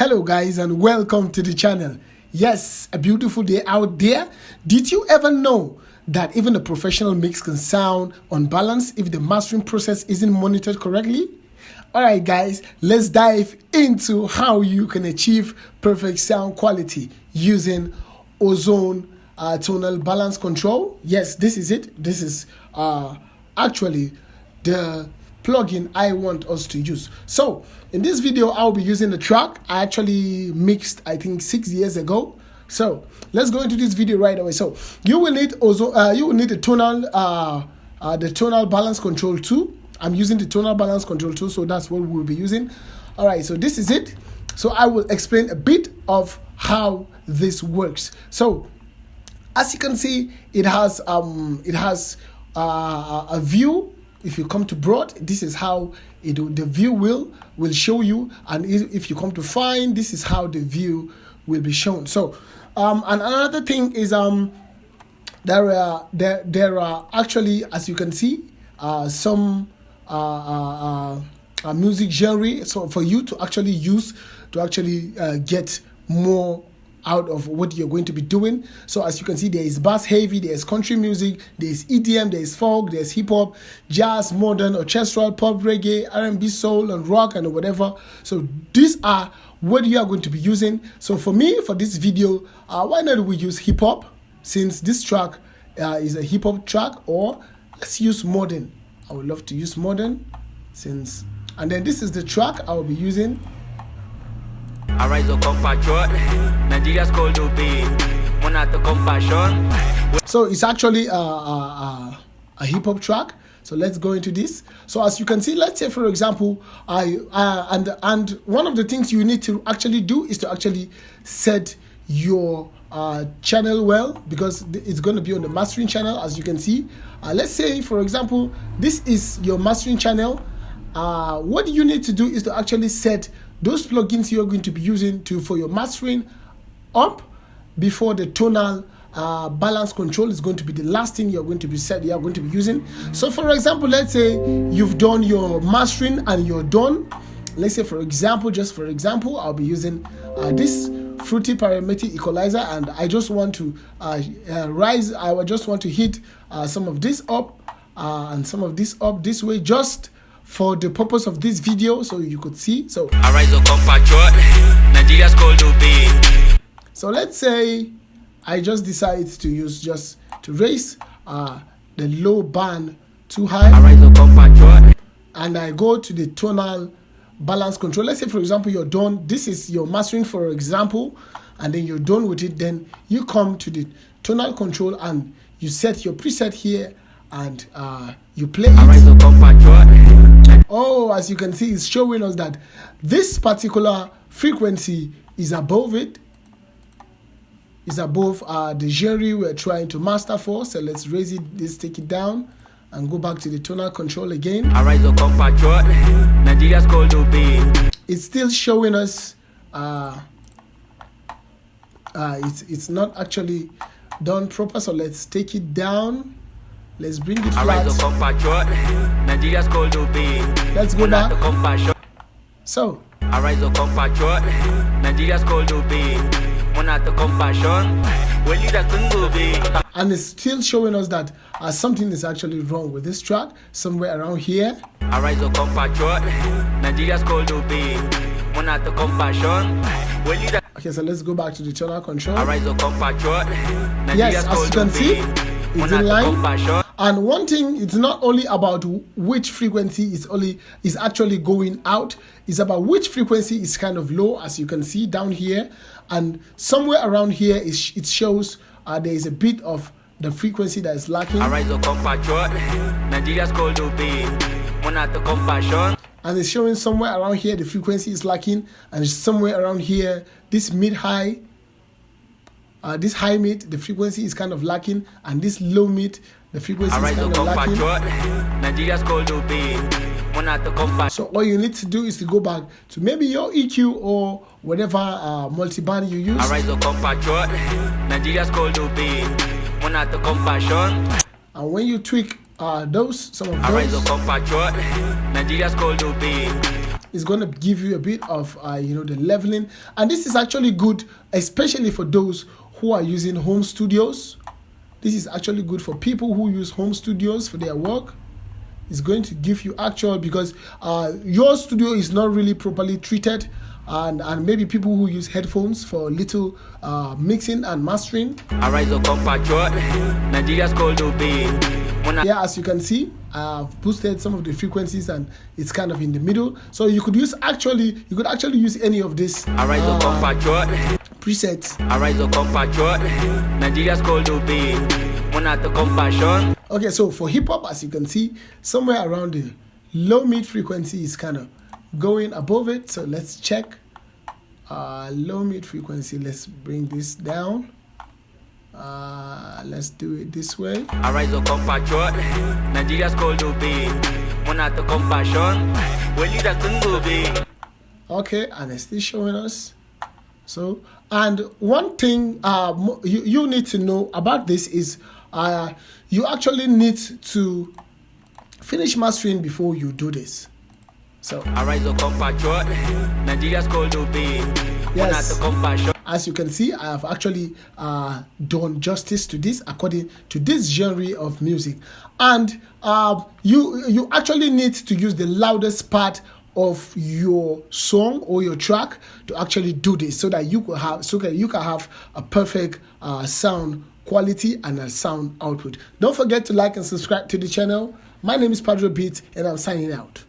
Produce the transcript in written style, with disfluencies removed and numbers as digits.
Hello guys and welcome to the channel. Yes, a beautiful day out there. Did you ever know that even a professional mix can sound unbalanced if the mastering process isn't monitored correctly? Alright guys, let's dive into how you can achieve perfect sound quality using Ozone tonal balance control. Yes, this is it. This is actually the plugin I want us to use. So in this video I'll be using the track I actually mixed I think 6 years ago. So let's go into this video right away. So you will need the tonal balance control tool. I'm using the tonal balance control tool, so that's what we'll be using. All right, so this is it. So I will explain a bit of how this works. So as you can see, it has a view. If you come to broad, this is how the view will show you, and if you come to fine, this is how the view will be shown. So and another thing is there are actually, as you can see, some music genre, so for you to actually use to actually get more out of what you're going to be doing. So as you can see, there is bass heavy, there is country music, there is EDM, there is folk, there is hip hop, jazz, modern, orchestral, pop, reggae, R&B, soul, and rock, and whatever. So these are what you are going to be using. So for me, for this video, why not we use hip hop, since this track is a hip hop track, or let's use modern. I would love to use modern, and then this is the track I will be using. So it's actually a hip hop track. So let's go into this. So as you can see, let's say for example, and one of the things you need to actually do is to actually set your channel well, because it's going to be on the mastering channel. As you can see, let's say for example, this is your mastering channel. What you need to do is to actually set those plugins you're going to be using for your mastering up before the tonal balance control is going to be the last thing you're going to be using. So for example, let's say you've done your mastering and you're done. Let's say for example, I'll be using this fruity parametric equalizer, and I just want to I just want to hit some of this up and some of this up this way, just for the purpose of this video, so you could see. So let's say I just decide to raise the low band too high, and I go to the tonal balance control. Let's say for example you're done, this is your mastering for example, and then you're done with it. Then you come to the tonal control and you set your preset here, and you play it. Oh, as you can see, it's showing us that this particular frequency is above it. Is above the genre we're trying to master for. So let's raise it, let's take it down and go back to the tonal control again. It's still showing us it's not actually done proper, so let's take it down. Let's bring it flat. Let's go back. So and it's still showing us that something is actually wrong with this track somewhere around here. Okay, so let's go back to the tonal control. Yes, as you can see, it's in line. And one thing, it's not only about which frequency is actually going out, it's about which frequency is kind of low, as you can see down here, and somewhere around here it shows there is a bit of the frequency that is lacking. And it's showing somewhere around here the frequency is lacking, and somewhere around here this mid-high, this high mid, the frequency is kind of lacking, and this low mid, the frequency is kind of lacking. So all you need to do is to go back to maybe your EQ or whatever multiband you use. And when you tweak some of those, is going to give you a bit of the leveling, and this is actually good, especially for those who are using home studios. This is actually good for people who use home studios for their work. It's going to give you actual, because your studio is not really properly treated, and maybe people who use headphones for little mixing and mastering. Yeah, as you can see, I've boosted some of the frequencies and it's kind of in the middle. So you could actually use any of this presets. Okay, so for hip hop, as you can see, somewhere around the low mid frequency is kind of going above it. So let's check low mid frequency. Let's bring this down. Let's do it this way. Okay, and it's still showing us. So, and one thing you need to know about this is you actually need to finish mastering before you do this. So yes, as you can see, I have actually done justice to this according to this genre of music, and you actually need to use the loudest part of your song or your track to actually do this, so that you can have a perfect sound quality and a sound output. Don't forget to like and subscribe to the channel. My name is Padro Beat, and I'm signing out.